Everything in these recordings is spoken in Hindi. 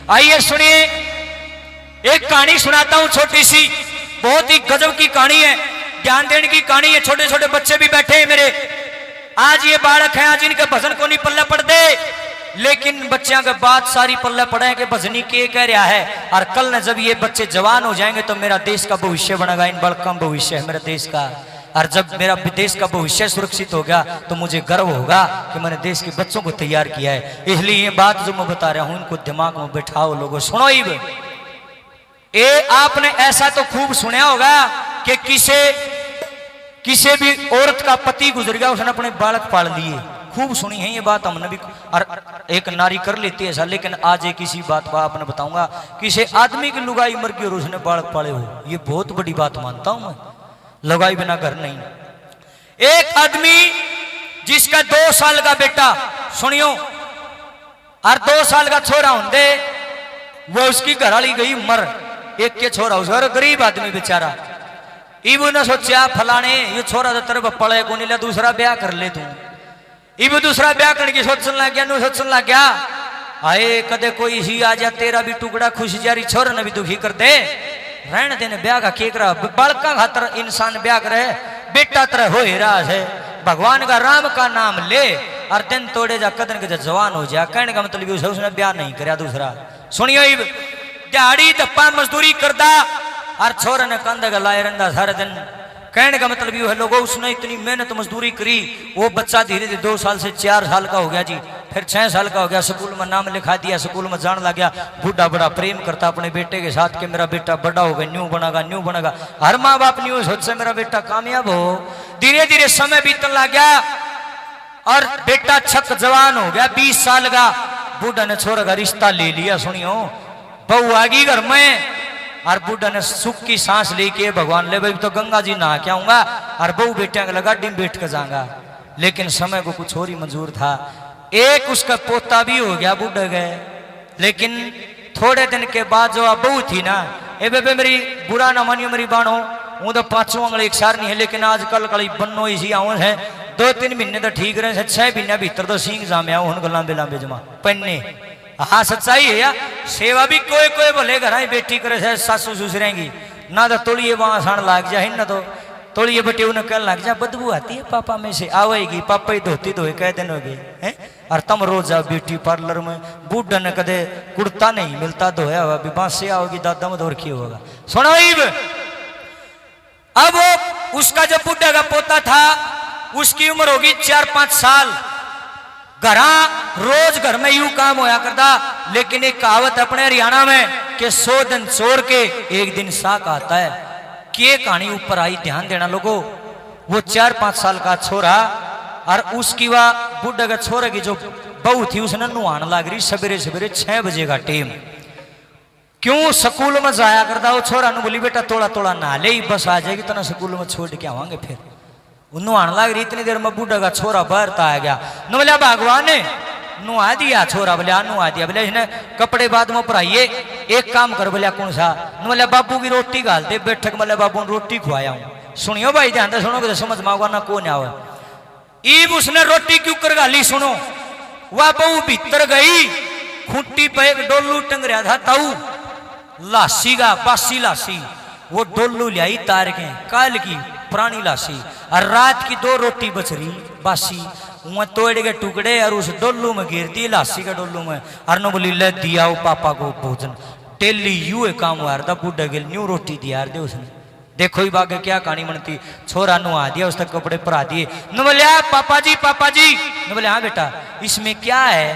आइए सुनिए, एक कहानी सुनाता हूं छोटी सी, बहुत ही गजब की कहानी है, ज्ञान देने की कहानी है। छोटे छोटे बच्चे भी बैठे हैं मेरे, आज ये बालक हैं, आज इनके भजन को नहीं पल्ले पड़ दे, लेकिन बच्चों के बात सारी पल्ले पड़े कि भजनी के कह रहा है। और कल न जब ये बच्चे जवान हो जाएंगे तो मेरा देश का भविष्य बनेगा, इन बालक का भविष्य है मेरे देश का। और जब मेरा देश का भविष्य सुरक्षित हो गया तो मुझे गर्व होगा कि मैंने देश के बच्चों को तैयार किया है। इसलिए ये बात जो मैं बता रहा हूं इनको दिमाग में बैठाओ लोगों, सुनो। ये आपने ऐसा तो खूब सुना होगा कि किसी भी औरत का पति गुजर गया, उसने अपने बालक पाल लिए, खूब सुनी है ये बात हमने भी। और एक नारी कर लेती है ऐसा, लेकिन आज एक किसी बात पर आपने बताऊंगा, किसी आदमी की लुगाई मर गई और उसने बालक पाले हो, ये बहुत बड़ी बात मानता हूं मैं। लगाई बिना घर नहीं। एक आदमी जिसका 2 साल का बेटा, सुनियो, और 2 साल का छोरा होंगे, वो उसकी घरवाली गई मर, एक के छोरा उसका, गरीब आदमी बेचारा। इब ने सोचा फलाने ये छोरा तो तेरे पड़े को नहीं, दूसरा ब्याह कर ले तू। इब दूसरा ब्याह करने की सोचने लग गया, सोचने लग गया, आए कदे कोई ही आ जा, तेरा भी टुकड़ा खुश जारी, छोरा ने भी दुखी कर दे, रहने देने ब्याह का केक रहा, बालका खातर इंसान ब्याह करे, बेटा तरह हो ही रहा है, भगवान का राम का नाम ले और दिन तोड़े जा, कदन के जवान हो जा। कहने का मतलब उसने ब्याह नहीं कराया दूसरा। सुनियो, दिहाड़ी धप्पा मजदूरी करदा और छोरा ने कंधे का लाए रहता सारे दिन। कहने का मतलब ये है लोगों, उसने इतनी मेहनत मजदूरी करी, वो बच्चा धीरे धीरे 2 साल से 4 साल का हो गया जी, फिर 6 साल का हो गया, स्कूल में नाम लिखा दिया, स्कूल में जान लग गया। बूढ़ा बड़ा प्रेम करता अपने बेटे के साथ कि मेरा बेटा बड़ा होगा, न्यू बनेगा। हर माँ बाप न्यू सोचते मेरा बेटा कामयाब हो। धीरे धीरे समय बीतने लग गया और बेटा छक जवान हो गया, 20 साल का। बूढ़ा ने छोरा का रिश्ता ले लिया। सुनियो, बहू आ गई घर में और बूढ़ा ने सुख की सांस लेके, भगवान ले भाई तो गंगा जी नहा के आऊंगा और बहू बेटिया के लगा डिम बैठ के जाऊंगा। लेकिन समय को कुछ और ही मंजूर था। एक उसका पोता भी हो गया बूढ़े गए, लेकिन थोड़े दिन के बाद जो बहू थी ना, ए बेबे मेरी बुरा ना मानियो मेरी बाणो, वो तो 5 उंगली एक सार नहीं है, लेकिन आजकल कल बनो इसी आउन है, 2-3 महीने तो ठीक रहे, 6 महीने भीतर तो सींग जामे आओ हूं लांबे लांबे जमा पन्ने। हाँ सच्चाई है यार, सेवा भी कोई कोई भले घर बेटी करे, सासू ससुरेंगी ना तो तोड़िए वहां साण लाग जाए, ना तो तोड़िए बटे उन्हें कहने लग जा, बदबू आती है पापा में से, आवेगी पापा ही धोती धोए कह दिन हो गए। और तुम रोज जाओ ब्यूटी पार्लर में, बूढ़ा ने कदे कुर्ता नहीं मिलता धोया हुआ, बांसे आओगी दादा में दौड़ की होगा। सुनो, अब उसका जब बूढ़ा का पोता था, उसकी उम्र होगी 4-5 साल। रोज घर में यूं काम होया करता, लेकिन एक कहावत अपने हरियाणा में कि 100 दिन चोर के 1 दिन साक आता है। के कहानी ऊपर आई, ध्यान देना लोगों। वो 4-5 साल का छोरा और उसकी वह बुढ़े के छोरे की जो बहू थी, उसने नुहान लग रही सवेरे सवेरे 6 बजे का टाइम। क्यों स्कूल में जाया करता, वो छोरा ने बोली बेटा थोड़ा थोड़ा नहा ले, बस आ जाएगी तो स्कूल में छोड़ के आवांगे। फिर नुहान लग रही, इतनी देर में बूढ़ा का छोरा बाहर आ गया। न बोला भगवान ने नुहा दिया छोरा, बोले नुहा दिया, बोले इसने कपड़े बाद में पढ़ाइए, एक काम कर, बोले कौन सा? न बोले बाबू की रोटी गाल दे बैठक, बोले बाबू ने रोटी खुआया हूं। सुनियो भाई ध्यान से सुनोगे तो समझ में आऊगा ना कौन आवे। ईब उसने रोटी क्यों कर गाली, सुनो। वह बहू भीतर गई, खूंटी पे एक डोलू टंग रहा था, ताऊ लासी का, बासी लासी, वो डोलू लियाई तार के, काल की पुरानी लासी, और रात की 2 रोटी बच रही बासी, वह तोड़ के टुकड़े और उस डोलू में गिर दी, लासी का डोलू में। और न बोली ले दिया वो पापा को भोजन, टेली यू काम हुआ था, बूढ़ा गिल न्यू रोटी दिया दे उसने। देखो ही बागे क्या कहानी बनती। छोरा नुहा दिया, उस तक कपड़े परा दिए। न बोले पापा जी, न बोले हाँ बेटा इसमें क्या है?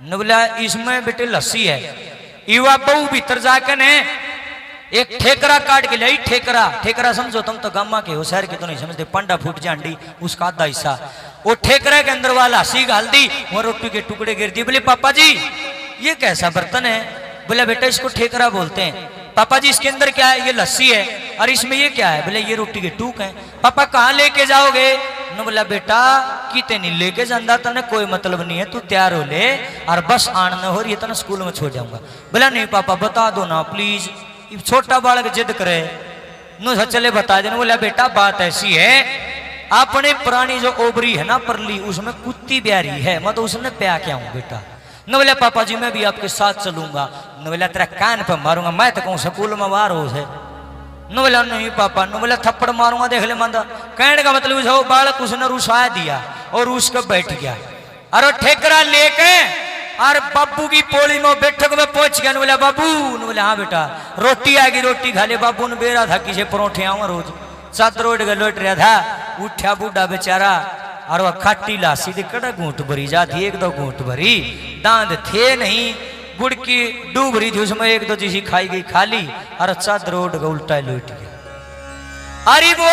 न बोला इसमें बेटे लस्सी है। युवा बहू भीतर जाकर ने एक ठेकरा काट के लाई, ठेकरा समझो तुम तो गामा के हो, शहर के तो नहीं समझते, पंडा फूट जांडी उसका आधा हिस्सा, वो ठेकरा के अंदर वाला सी गाल दी, वो रोटी के टुकड़े गिर दिए। बोले पापा जी ये कैसा बर्तन है? बोले बेटा इसको ठेकरा बोलते हैं। पापा जी इसके अंदर क्या है? ये लस्सी है। और इसमें ये क्या है? बोले ये रोटी के टूक है। पापा कहाँ लेके जाओगे? न बोला बेटा किते नहीं लेके जाता, तने कोई मतलब नहीं है, तू तैयार हो ले और बस आने हो रही है तना स्कूल में छोड़ जाऊंगा। बोला नहीं पापा बता दो ना प्लीज। छोटा बालक जिद करे, नु चले बता देना। बोला बेटा बात ऐसी है, अपने पुरानी जो ओबरी है ना परली, उसमें कुत्ती प्यारी है, मैं तो उसने प्या क्या हूं बेटा। न बोला पापा जी मैं भी आपके साथ चलूंगा। न बोला तेरा कान पर मारूंगा, मैं तो कहूँ स्कूल में बाहर हो है। न बोला नहीं पापा, न बोला थप्पड़ मारूंगा देख ले मंदा। कहने का मतलब वो बालक उसने रुसा दिया और रूस कर बैठ गया। अरे ठेकरा लेके और बाबू की पोली में बैठक में पहुंच गया। न बोला बाबू, न बोला हाँ बेटा रोटी आएगी रोटी खा ले। बाबू ने बेरा था किसे परोठे आऊंगा रोज, चादर ओढ़ के लौट रहा था। उठा बूढ़ा बेचारा और वह खाटी लासी थी, कड़ा घूंट भरी जाती, एक दो घूंट भरी, दांत थे नहीं, गुड़ की डूब रही थी उसमें, एक दो चीज खाई गई खाली और चादर ओढ़ के उल्टा लौट गया। अरे वो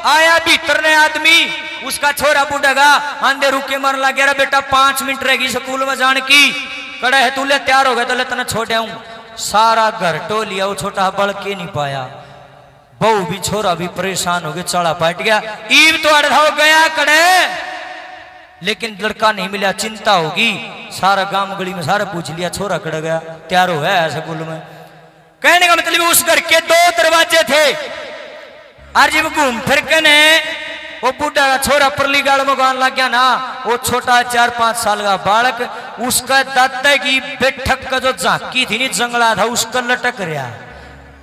आया भीतर ने आदमी, उसका छोरा बूढ़ा गा आंधे रुके मर लग गया। बेटा 5 मिनट रहेगी स्कूल में जाने की, कड़ा है तू ले तैयार हो गया तो ले तना छोड़ आऊं। सारा घर टो लिया, वो छोटा बड़ के नहीं पाया। बहू भी छोरा भी परेशान हो गया, चढ़ा पाट गया। ईब तो अर्धा हो गया कड़े, लेकिन लड़का नहीं मिला, चिंता होगी। सारा गांव गली में सारा पूछ लिया, छोरा कड़ गया, तैयार हो गया स्कूल में। कहने का मतलब उस घर के 2 दरवाजे थे और जब घूम फिर के ने वो बूढ़ा का छोरा परली गाड़ में गान लग गया ना, वो छोटा 4-5 साल का बालक, उसका दादा की बैठक का जो झांकी थी नी जंगला था उसका लटक रहा।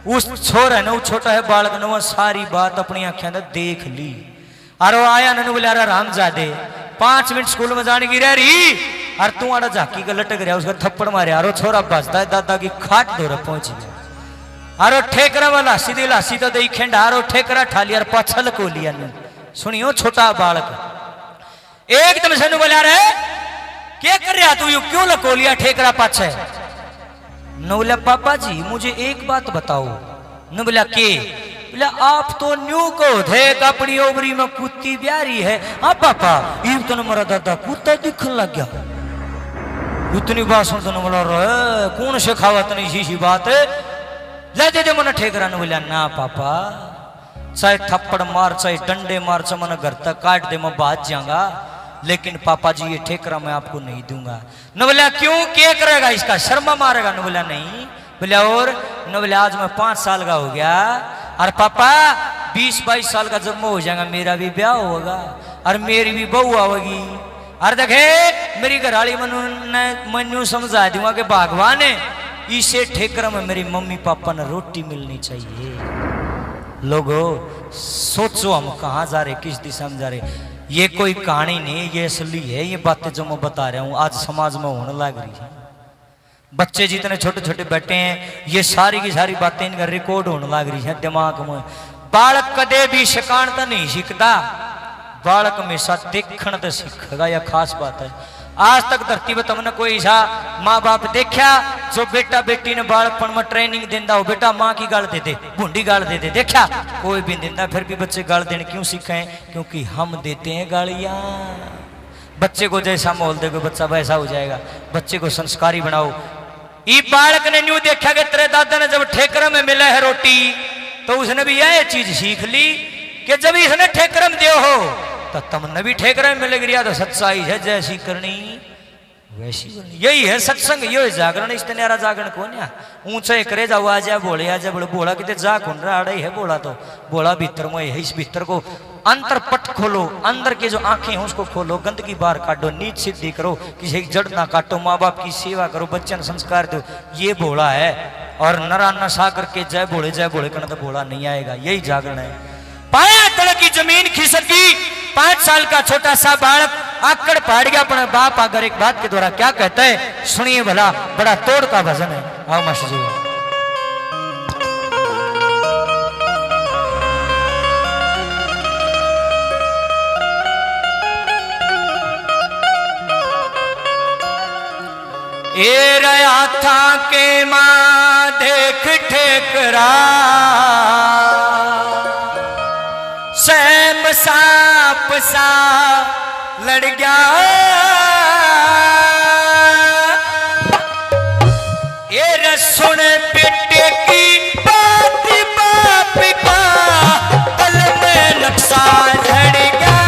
उस छोरा ने, वो छोटा है बालक ने, वो सारी बात अपनी आंखें ने देख ली। और वो आया ने बोला रामजादे 5 मिनट स्कूल में जाने की रह रही और तू आड़ा झांकी का लटक रहा, उसका थप्पड़ मारे। और छोरा बचता है दादा की खाट दौरा पहुंच गया। और ठेकरा वाला सीधे लासी तो दई खेंडा, और ठेकरा ठा लिया और पछल को लिया। सुनियो छोटा बालक एकदम से बोला रे क्या कर रहा तू, यू क्यों लको लिया ठेकरा पाछे। न बोला पापा जी मुझे एक बात बताओ। न बोला के, बोला आप तो न्यू को थे अपनी ओबरी में कुत्ती ब्यारी है। हाँ पापा ये तो मेरा दादा कुत्ता दिखने लग गया। इतनी बात सुन तो बोला रे कौन सिखावा तनी शीशी बात ले दे मन ठेकरा। न बोला ना पापा, चाहे थप्पड़ मार चाहे डंडे मार चाहे मन घर तक काट दे मैं बात जाऊंगा, लेकिन पापा जी ये ठेकरा मैं आपको नहीं दूंगा। न बोला क्यों, क्या करेगा इसका, शर्मा मारेगा। न बोला नहीं। बोला और? न बोला आज मैं 5 साल का हो गया और पापा 20-22 साल का जब मैं हो जाएगा मेरा भी ब्याह होगा और मेरी भी बहू आवेगी। और देखे मेरी घरवाली मनु समझा दूंगा कि भगवान है इसे ठेकरा में मेरी मम्मी पापा ने रोटी मिलनी चाहिए। लोगों सोचो हम कहाँ जा रहे, किस दिशा में जा रहे। ये कोई कहानी नहीं, ये असली है। ये बातें जो मैं बता रहा हूँ आज समाज में होने लग रही है। बच्चे जितने छोटे छोटे बैठे हैं ये सारी की सारी बातें इनका रिकॉर्ड होने लग रही है दिमाग में। बालक कदे भी शिकानता नहीं सीखता, बालक हमेशा देखण तो सीखेगा, यह खास बात है। आज तक धरती पर तुमने कोई ऐसा माँ बाप देखा जो बेटा बेटी ने बालकपन में ट्रेनिंग देता हो, बेटा माँ की गाल दे दे, भूडी गाल दे दे, देखा कोई भी देता। फिर भी बच्चे गाल देने क्यों सीखे, क्योंकि हम देते हैं गालियां। बच्चे को जैसा माहौल देगा बच्चा वैसा हो जाएगा। बच्चे को संस्कारी बनाओ। ये बालक ने न्यू देखा कि तेरे दादा ने जब ठेकरा में मिला है रोटी तो उसने भी यह चीज सीख ली कि जब इसने ठेकरा में दियो हो तो तुमने भी ठेकरा में मिलेगी। तो सच्चाई है जैसी करनी वैसी करनी, यही है सत्संग, यही जागरण। इस न्यारा जागरण कौन है, ऊंचे करे जाओ आ जा बोले आ जा बोले बोला कि जा कौन रहा अड़े है बोला तो बोला भीतर में है। इस भीतर को अंतर पट खोलो, अंदर के जो आंखें हैं उसको खोलो, गंदगी बाहर काटो, नीच सिद्धि करो, किसी की जड़ ना काटो, माँ बाप की सेवा करो, बच्चन संस्कार दो। ये बोला है। और नरा नशा करके जय बोले करना तो बोला नहीं आएगा। यही जागरण है। पाया तड़ की जमीन खिसकी, 5 साल का छोटा सा बालक आकड़ पाड़ गया अपने बाप अगर एक बात के द्वारा क्या कहता है सुनिए भला, बड़ा तोड़ का भजन है। आओ मास्टर जी। ए रया था के माँ देख ठेकरा सैम साप सा लड़ गया। ये रसुन बेटे की बात बाप का पल में नक्शा झड़ गया।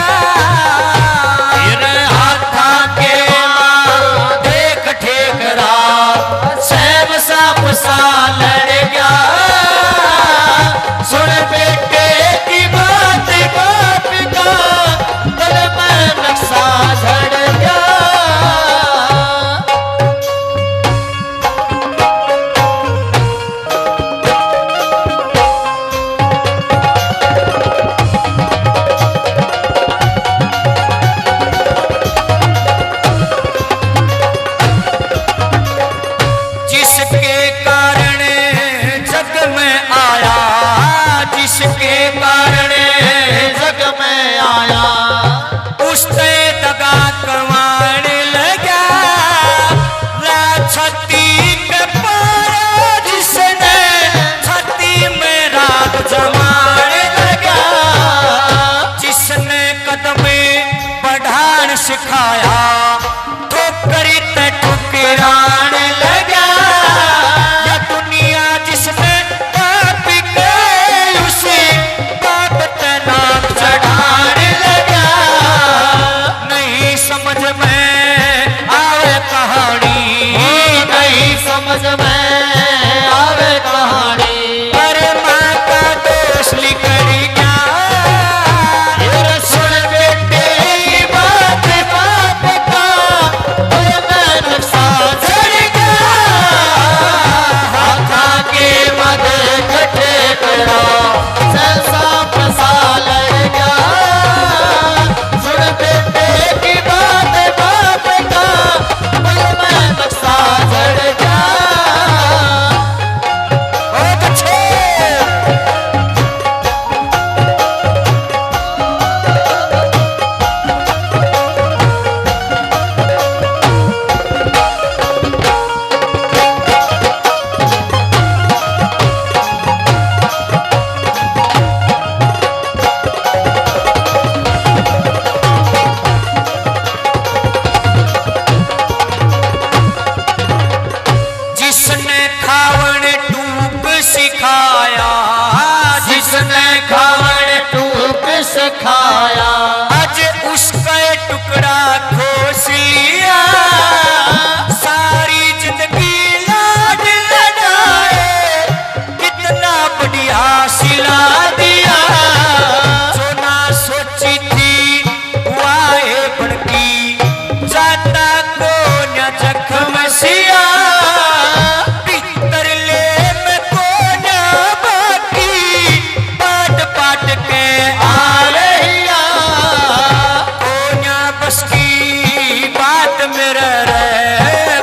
ये हाथा के माँ देख ठेकरा सैम साप सा लड़ गया। सुन बेटे की बात बाप का पल में नक्शा झड़ गया। कहानी, नहीं समझ में आवे कहानी। पर माँ का दोष लिकर क्या, ये सुन बेटे की बात बाप का, मैं नक्शा चढ़ गया। हाथा के मद कटे करा, जैसा फसा लड़ गया। सुन बेटे की बात बाप का, मैं नक्शा चढ़ गया। बहुत अच्छे। जिसने खावण टूक सिखाया, जिसने खावण टूक सिखाया, आज उसका ये टुकड़ा खोस लिया। सारी जिंदगी लाड लड़ाए, कितना बढ़िया सिला दिया। जो ना सोची थी वाहे बनकी, जाता को न जख्म सिया। भीतर ले में को न बाकी, पाट पाट के आ रहिया। कोन्या बस की बात मेरे रे,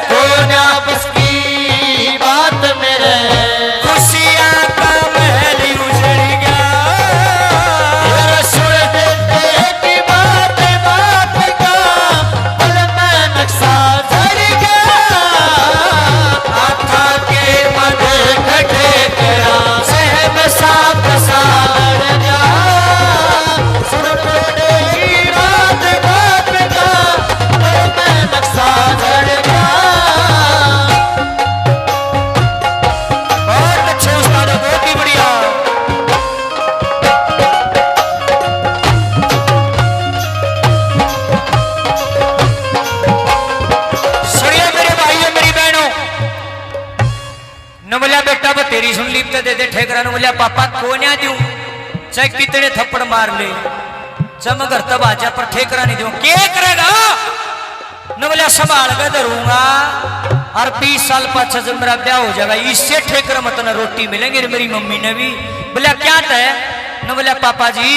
कोन्या बस की बात मेरे, खुशियाँ का महल उजड़ गया। ये सुन बेटे की बात बाप का, पल में नक्शा चढ़ गया। हाथा के मद कटे करा, सहम सा फसा लड़ गया। सुन बेटे की बात बाप का, पल में नक्शा चढ़ गया। बहुत अच्छे उस्ताद, बहुत ही बढ़िया। सुनिए मेरे भाइयों मेरी बहनों, न बोलिया बेटा वो तेरी सुन ली तो दे दे ठेकरा, न बोलिया पापा को ना दूं, चाहे कितने थप्पड़ मार ले, जब मैं घर तब आजा पर ठेकरा नहीं दूं, क्या करेगा? न बोलिया संभाल के धरूंगा, और 20 साल पाछा जब मेरा ब्याह हो जाएगा इससे ठेकरा मत न रोटी मिलेंगे। मेरी मम्मी ने भी बोलिया क्या तय, न बोलिया पापा जी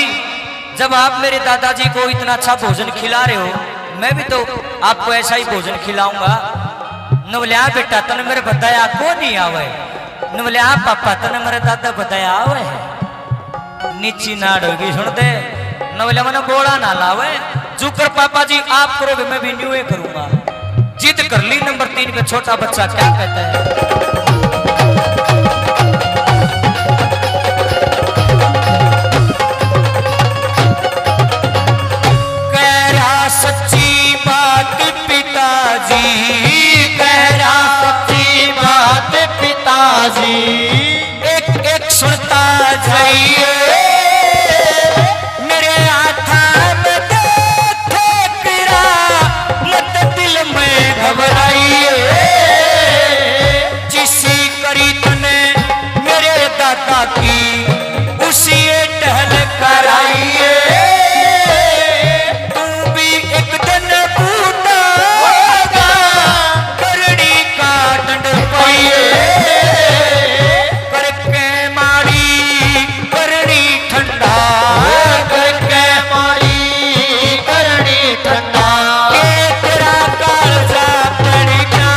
जब आप मेरे दादाजी को इतना अच्छा भोजन खिला रहे हो, मैं भी तो आपको ऐसा ही भोजन खिलाऊंगा। न बोले आ बेटा तने मेरे बताया को नहीं आवे, न बोले आ पापा तने मेरे दादा बताया आवे है। नीची नाड़ होगी सुनते, न बोले मैंने बोला ना लावे, जुकर पापा जी आप करोगे मैं भी न्यू करूंगा। जिद कर ली नंबर 3 का छोटा बच्चा क्या कहता है, कह रहा सच्ची बात पिताजी, कह रहा सच्ची बात पिताजी, एक एक सुनता जाइए। मेरे हाथा में देखे पिरा, मत दिल में घबराइए। जिसी करी तने मेरे दादा की, उसी टहल कराइए। तू भी एक दिन बूढ़ा होगा, करड़ी का दंड पाइए। करके मारी करड़ी ठंडा, करके मारी करनी ठंडा। के तेरा कालजा पड़ गया।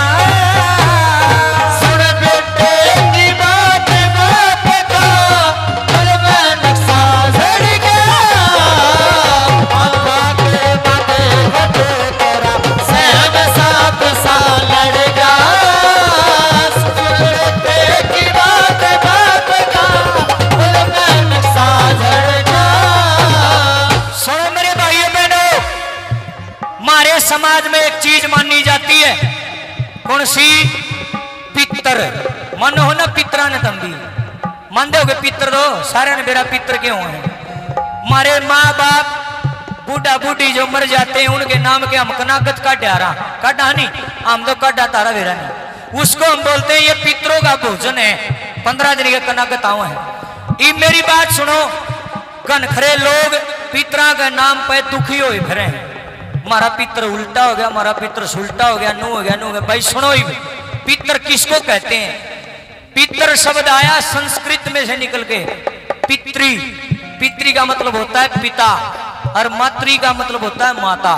सुन बेटे की बात बाप का, पल में नक्शा चढ़ गया। पापा के मद कटे तेरा, सहम सा फसा लड़ गया। सुन बेटे की बात बाप का, पल में नक्शा चढ़ गया। सुनो मेरे भाइयों बहनों, हमारे समाज में एक चीज मानी जाती है, कौन सी? पितर। मन हो ना पितरा ने तंबी मान दोगे पितर दो सारे ने मेरा पितर क्यों है? हमारे माँ बाप बूढ़ा बूढ़ी जो मर जाते हैं उनके नाम के हम कनागत का डारा काटा नहीं, हम तो काटा तारा वेरा नहीं, उसको हम बोलते हैं ये पितरों का भोजन है, 15 दिन के कनागत आवा है। ये मेरी बात सुनो, कनखरे लोग पितरा के नाम पे दुखी हो फिरे, हमारा पितर उल्टा हो गया, हमारा पितर सुल्टा हो गया, नू हो गया, नू हो गया। भाई सुनो, ही पितर किसको कहते हैं? पितर शब्द आया संस्कृत में से निकल के पितृ, पितृ का मतलब होता है पिता और मातृ का मतलब होता है माता।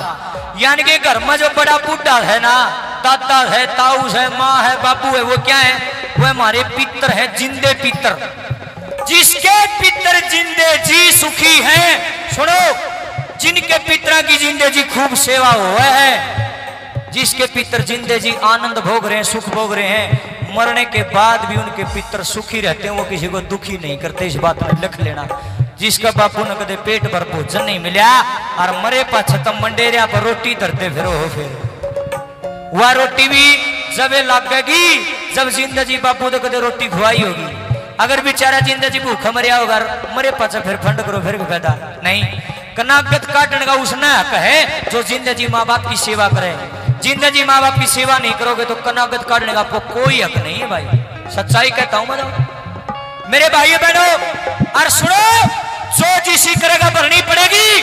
यानी कि घर में जो बड़ा बूढ़ा है ना, दादा है, ताऊ है, माँ है, बाबू है, वो क्या है? वो हमारे पितर है, जिंदे पितर। जिसके पितर जिंदे जी सुखी हैं, सुनो, जिनके पितरा की जिंदे जी खूब सेवा हुआ है, जिसके पितर जिंदे जी आनंद भोग रहे हैं, सुख भोग रहे हैं, मरने के बाद भी उनके पितर सुखी रहते हैं, वो किसी को दुखी नहीं करते। इस बात में लिख लेना। जिसका बापू ने कदे पेट भर भोजन नहीं मिला और मरे पाछे तम मंडेरिया पर रोटी धरते फिर हो, फिर वह रोटी भी जब लगेगी जब जिंदगी बापू तो कदे रोटी खुआई होगी। अगर बेचारा जिंदगी भूखा मरिया होगा, मरे पाछे फिर फंड करो, फिर फायदा नहीं। कनागत काटने का उसने हक है जो जिंदगी माँ बाप की सेवा करे। जिंदगी माँ बाप की सेवा नहीं करोगे तो कनागत काटने का आपको कोई हक नहीं है भाई, सच्चाई कहता हूं मैं मेरे भाइयों बहनों। और सुनो, जो जिसी करेगा भरनी पड़ेगी।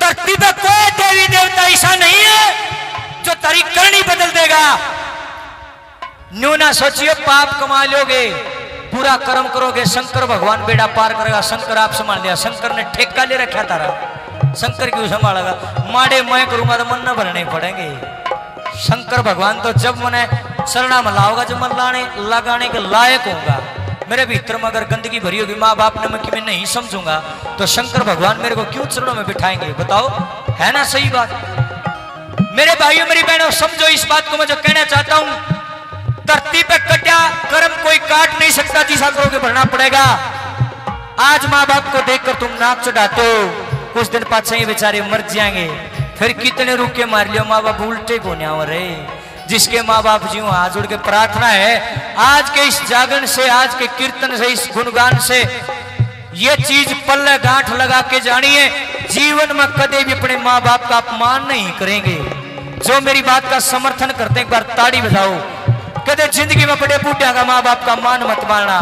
धरती पे कोई देवी देवता ऐसा नहीं है जो तारी करनी बदल देगा। न्यू ना सोचिए पाप कमा लोगे, पूरा कर्म करोगे, शंकर भगवान बेड़ा पार करेगा। शंकर आप संभाल लिया, शंकर ने ठेका ले रखा तारा, शंकर क्यों संभालेगा? माड़े मैं करूंगा तो मन न भरने पड़ेंगे। शंकर भगवान तो जब मैंने शरणा में लाओगा, जब मन लगाने के लायक होगा। मेरे भीतर में अगर गंदगी भरी होगी, माँ बाप ने मैं नहीं समझूंगा, तो शंकर भगवान मेरे को क्यों चरणों में बिठाएंगे? बताओ, है ना सही बात? मेरे भाइयों मेरी बहनों, समझो इस बात को मैं जो कहना चाहता हूं। धरती पे कटा कर्म कोई काट नहीं सकता, जिसा करोगे भरना पड़ेगा। आज माँ बाप को देखकर तुम नाक चढ़ाते हो, कुछ दिन पाछे ही बेचारे मर जाएंगे, फिर कितने रुके मार लियो, माँ बाप उल्टे को न्याव रहे। जिसके माँ बाप जी हाथ जोड़ के प्रार्थना है, आज के इस जागरण से, आज के कीर्तन से, इस गुणगान से ये चीज पल्ले गांठ लगा के जानिए, जीवन में कदे भी अपने माँ बाप का अपमान नहीं करेंगे। जो मेरी बात का समर्थन करते हैं एक बार ताड़ी बजाओ। कदे जिंदगी में बड़े बूढ़ा का माँ बाप का मान मत मारना।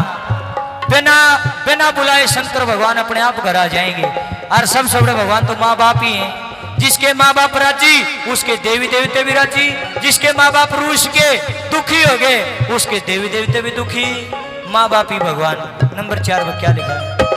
बिना बुलाए शंकर भगवान अपने आप घर आ जाएंगे। और सबसे बड़े भगवान तो माँ बाप ही हैं। जिसके माँ बाप राजी, उसके देवी देवते भी राजी। जिसके माँ बाप रूस के दुखी हो गए, उसके देवी देवते भी दुखी। माँ बाप ही भगवान। नंबर 4 में क्या लिखा है?